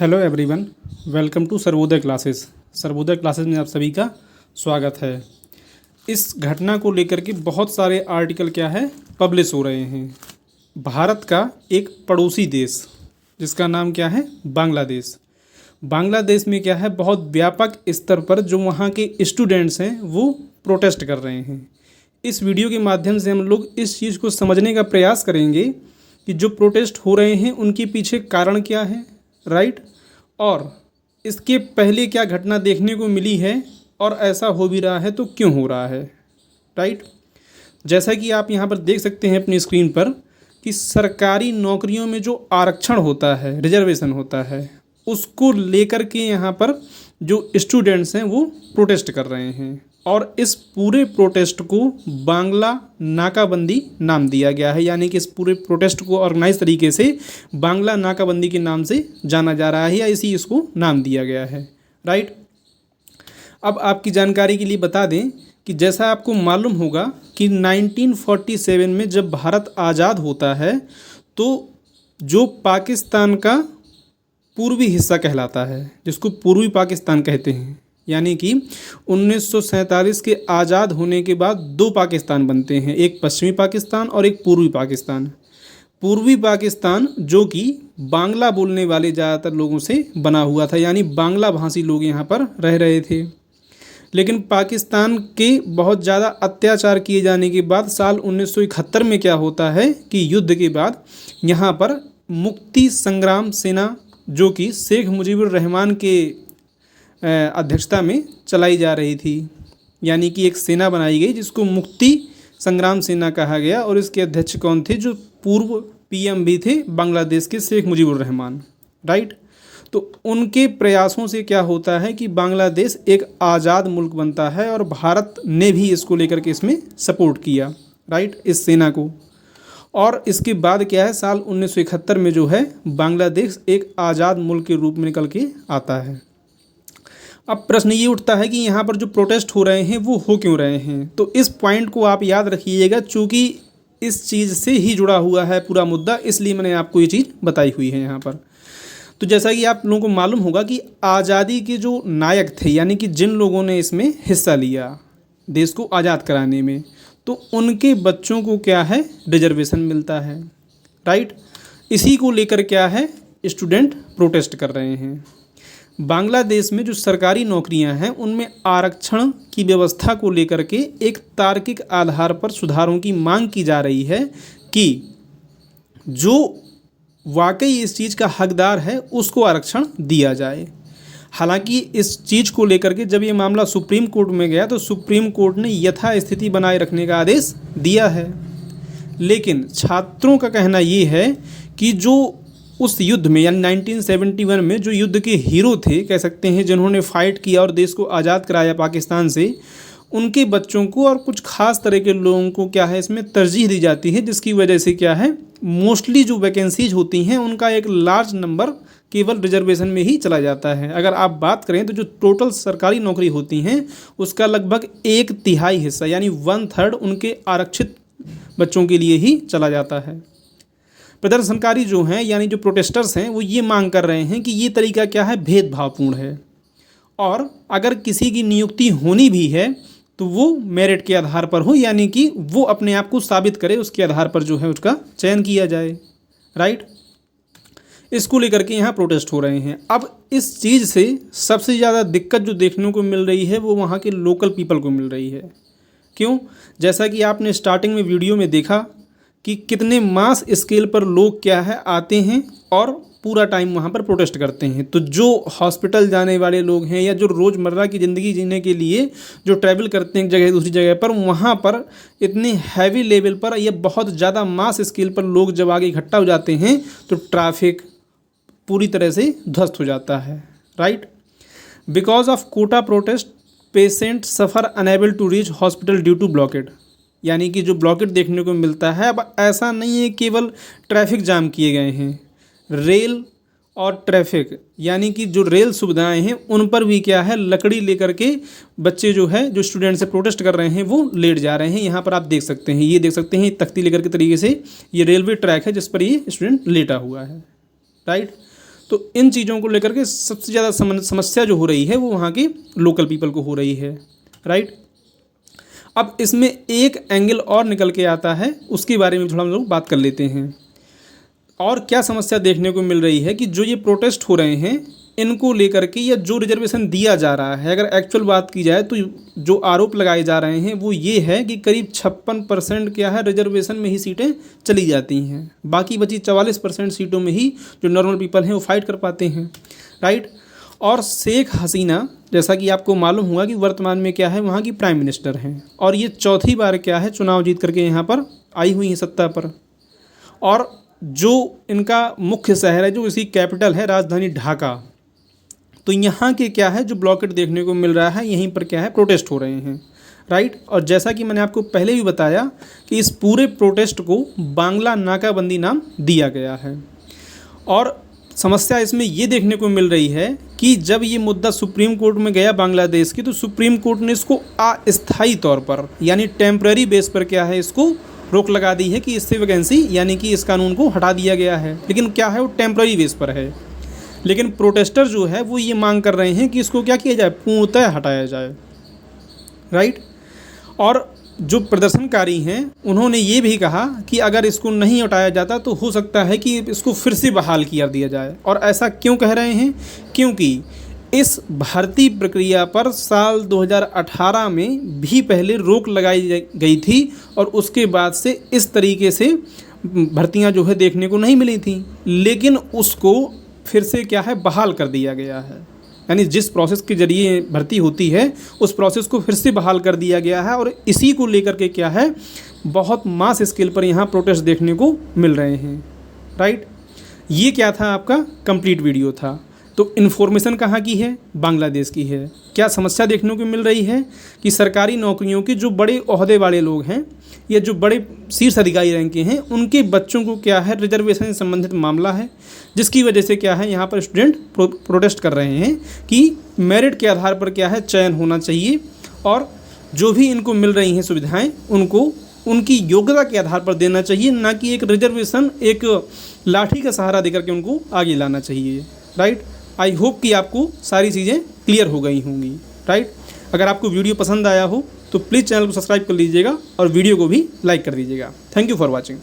Hello everyone, welcome to Sarvodaya classes. Sarvodaya classes में आप सभी का स्वागत है। इस घटना को लेकर के बहुत सारे आर्टिकल क्या है पब्लिश हो रहे हैं। भारत का एक पड़ोसी देश जिसका नाम क्या है बांग्लादेश। बांग्लादेश में क्या है बहुत व्यापक स्तर पर जो वहाँ के स्टूडेंट्स हैं वो प्रोटेस्ट कर रहे हैं। इस वीडियो के माध्यम से हम लोग इस चीज़ को समझने का प्रयास करेंगे कि जो प्रोटेस्ट हो रहे हैं उनके पीछे कारण क्या है, राइट, और इसके पहले क्या घटना देखने को मिली है और ऐसा हो भी रहा है तो क्यों हो रहा है, राइट। जैसा कि आप यहाँ पर देख सकते हैं अपनी स्क्रीन पर कि सरकारी नौकरियों में जो आरक्षण होता है, रिजर्वेशन होता है, उसको लेकर के यहाँ पर जो स्टूडेंट्स हैं वो प्रोटेस्ट कर रहे हैं और इस पूरे प्रोटेस्ट को बांग्ला नाकाबंदी नाम दिया गया है। यानी कि इस पूरे प्रोटेस्ट को ऑर्गेनाइज तरीके से बांग्ला नाकाबंदी के नाम से जाना जा रहा है या इसी इसको नाम दिया गया है, राइट। अब आपकी जानकारी के लिए बता दें कि जैसा आपको मालूम होगा कि 1947 में जब भारत आज़ाद होता है तो जो पाकिस्तान का पूर्वी हिस्सा कहलाता है, जिसको पूर्वी पाकिस्तान कहते हैं, यानी कि 1947 के आज़ाद होने के बाद दो पाकिस्तान बनते हैं, एक पश्चिमी पाकिस्तान और एक पूर्वी पाकिस्तान। पूर्वी पाकिस्तान जो कि बांग्ला बोलने वाले ज़्यादातर लोगों से बना हुआ था, यानी बांग्ला भाषी लोग यहाँ पर रह रहे थे। लेकिन पाकिस्तान के बहुत ज़्यादा अत्याचार किए जाने के बाद साल 1971 में क्या होता है कि युद्ध के बाद यहाँ पर मुक्ति संग्राम सेना जो कि शेख मुजीबुर रहमान के अध्यक्षता में चलाई जा रही थी, यानी कि एक सेना बनाई गई जिसको मुक्ति संग्राम सेना कहा गया और इसके अध्यक्ष कौन थे, जो पूर्व पीएम भी थे बांग्लादेश के शेख मुजीबुर रहमान, राइट। तो उनके प्रयासों से क्या होता है कि बांग्लादेश एक आज़ाद मुल्क बनता है और भारत ने भी इसको लेकर के इसमें सपोर्ट किया, राइट, इस सेना को। और इसके बाद क्या है साल 1971 में जो है बांग्लादेश एक आज़ाद मुल्क के रूप में निकल के आता है। अब प्रश्न ये उठता है कि यहाँ पर जो प्रोटेस्ट हो रहे हैं वो हो क्यों रहे हैं। तो इस पॉइंट को आप याद रखिएगा, चूँकि इस चीज़ से ही जुड़ा हुआ है पूरा मुद्दा, इसलिए मैंने आपको ये चीज़ बताई हुई है यहाँ पर। तो जैसा कि आप लोगों को मालूम होगा कि आज़ादी के जो नायक थे, यानी कि जिन लोगों ने इसमें हिस्सा लिया देश को आज़ाद कराने में, तो उनके बच्चों को क्या है रिजर्वेशन मिलता है, राइट। इसी को लेकर क्या है स्टूडेंट प्रोटेस्ट कर रहे हैं। बांग्लादेश में जो सरकारी नौकरियां हैं उनमें आरक्षण की व्यवस्था को लेकर के एक तार्किक आधार पर सुधारों की मांग की जा रही है कि जो वाकई इस चीज़ का हकदार है उसको आरक्षण दिया जाए। हालांकि इस चीज़ को लेकर के जब ये मामला सुप्रीम कोर्ट में गया तो सुप्रीम कोर्ट ने यथास्थिति बनाए रखने का आदेश दिया है। लेकिन छात्रों का कहना ये है कि जो उस युद्ध में यानी 1971 में जो युद्ध के हीरो थे कह सकते हैं, जिन्होंने फाइट किया और देश को आज़ाद कराया पाकिस्तान से, उनके बच्चों को और कुछ खास तरह के लोगों को क्या है इसमें तरजीह दी जाती है, जिसकी वजह से क्या है मोस्टली जो वैकेंसीज होती हैं उनका एक लार्ज नंबर केवल रिजर्वेशन में ही चला जाता है। अगर आप बात करें तो जो टोटल सरकारी नौकरी होती हैं उसका लगभग 1/3 हिस्सा यानी 1/3 उनके आरक्षित बच्चों के लिए ही चला जाता है। प्रदर्शनकारी जो हैं यानी जो प्रोटेस्टर्स हैं वो ये मांग कर रहे हैं कि ये तरीका क्या है भेदभावपूर्ण है और अगर किसी की नियुक्ति होनी भी है तो वो मेरिट के आधार पर हो, यानी कि वो अपने आप को साबित करे, उसके आधार पर जो है उसका चयन किया जाए, राइट। इसको लेकर के यहाँ प्रोटेस्ट हो रहे हैं। अब इस चीज़ से सबसे ज़्यादा दिक्कत जो देखने को मिल रही है वो वहाँ के लोकल पीपल को मिल रही है। क्यों? जैसा कि आपने स्टार्टिंग में वीडियो में देखा कि कितने मास स्केल पर लोग क्या है आते हैं और पूरा टाइम वहाँ पर प्रोटेस्ट करते हैं। तो जो हॉस्पिटल जाने वाले लोग हैं या जो रोज़मर्रा की ज़िंदगी जीने के लिए जो ट्रैवल करते हैं एक जगह दूसरी जगह पर, वहाँ पर इतने हैवी लेवल पर या बहुत ज़्यादा मास स्केल पर लोग जब आगे इकट्ठा हो जाते हैं तो ट्रैफिक पूरी तरह से ध्वस्त हो जाता है, right. Because of Kota protest patient suffer unable to reach hospital due to blockade, यानी कि जो ब्लॉकेट देखने को मिलता है। अब ऐसा नहीं है केवल ट्रैफिक जाम किए गए हैं, रेल और ट्रैफिक यानी कि जो रेल सुविधाएं हैं उन पर भी क्या है लकड़ी लेकर के बच्चे जो है जो स्टूडेंट से प्रोटेस्ट कर रहे हैं वो लेट जा रहे हैं। यहाँ पर आप देख सकते हैं, ये देख सकते हैं तख्ती लेकर के तरीके से ये रेलवे ट्रैक है जिस पर ये स्टूडेंट लेटा हुआ है, राइट। तो इन चीज़ों को लेकर के सबसे ज़्यादा समस्या जो हो रही है वो वहाँ के लोकल पीपल को हो रही है, राइट। अब इसमें एक एंगल और निकल के आता है, उसके बारे में थोड़ा हम लोग बात कर लेते हैं। और क्या समस्या देखने को मिल रही है कि जो ये प्रोटेस्ट हो रहे हैं इनको लेकर के, या जो रिजर्वेशन दिया जा रहा है, अगर एक्चुअल बात की जाए तो जो आरोप लगाए जा रहे हैं वो ये है कि करीब 56% क्या है रिजर्वेशन में ही सीटें चली जाती हैं, बाकी बची 44% सीटों में ही जो नॉर्मल पीपल हैं वो फाइट कर पाते हैं, राइट। और शेख हसीना, जैसा कि आपको मालूम हुआ कि वर्तमान में क्या है वहाँ की प्राइम मिनिस्टर हैं, और ये चौथी बार क्या है चुनाव जीत करके यहाँ पर आई हुई हैं सत्ता पर। और जो इनका मुख्य शहर है, जो इसकी कैपिटल है राजधानी ढाका, तो यहाँ के क्या है जो ब्लॉकेट देखने को मिल रहा है, यहीं पर क्या है प्रोटेस्ट हो रहे हैं, राइट। और जैसा कि मैंने आपको पहले भी बताया कि इस पूरे प्रोटेस्ट को बांग्ला नाकाबंदी नाम दिया गया है। और समस्या इसमें ये देखने को मिल रही है कि जब ये मुद्दा सुप्रीम कोर्ट में गया बांग्लादेश की, तो सुप्रीम कोर्ट ने इसको अस्थायी तौर पर यानी टेम्पररी बेस पर क्या है इसको रोक लगा दी है कि इससे वैकेंसी यानी कि इस कानून को हटा दिया गया है, लेकिन क्या है वो टेम्पररी बेस पर है। लेकिन प्रोटेस्टर जो है वो ये मांग कर रहे हैं कि इसको क्या किया जाए, पूर्णतः हटाया जाए, राइट। और जो प्रदर्शनकारी हैं उन्होंने ये भी कहा कि अगर इसको नहीं हटाया जाता तो हो सकता है कि इसको फिर से बहाल किया दिया जाए। और ऐसा क्यों कह रहे हैं, क्योंकि इस भर्ती प्रक्रिया पर साल 2018 में भी पहले रोक लगाई गई थी, और उसके बाद से इस तरीके से भर्तियां जो है देखने को नहीं मिली थी, लेकिन उसको फिर से क्या है बहाल कर दिया गया है। यानी जिस प्रोसेस के जरिए भर्ती होती है उस प्रोसेस को फिर से बहाल कर दिया गया है, और इसी को लेकर के क्या है बहुत मास स्केल पर यहाँ प्रोटेस्ट देखने को मिल रहे हैं, राइट। ये क्या था आपका कंप्लीट वीडियो था। तो इन्फॉर्मेशन कहाँ की है, बांग्लादेश की है। क्या समस्या देखने को मिल रही है कि सरकारी नौकरियों के जो बड़े ओहदे वाले लोग हैं या जो बड़े शीर्ष अधिकारी रैंक के हैं उनके बच्चों को क्या है रिजर्वेशन से संबंधित मामला है, जिसकी वजह से क्या है यहाँ पर स्टूडेंट प्रोटेस्ट कर रहे हैं कि मेरिट के आधार पर क्या है चयन होना चाहिए, और जो भी इनको मिल रही हैं सुविधाएं उनको उनकी योग्यता के आधार पर देना चाहिए, ना कि एक रिजर्वेशन एक लाठी का सहारा देकर के उनको आगे लाना चाहिए, राइट। आई होप कि आपको सारी चीज़ें क्लियर हो गई होंगी, राइट। अगर आपको वीडियो पसंद आया हो तो प्लीज़ चैनल को सब्सक्राइब कर लीजिएगा और वीडियो को भी लाइक कर दीजिएगा। Thank you for watching.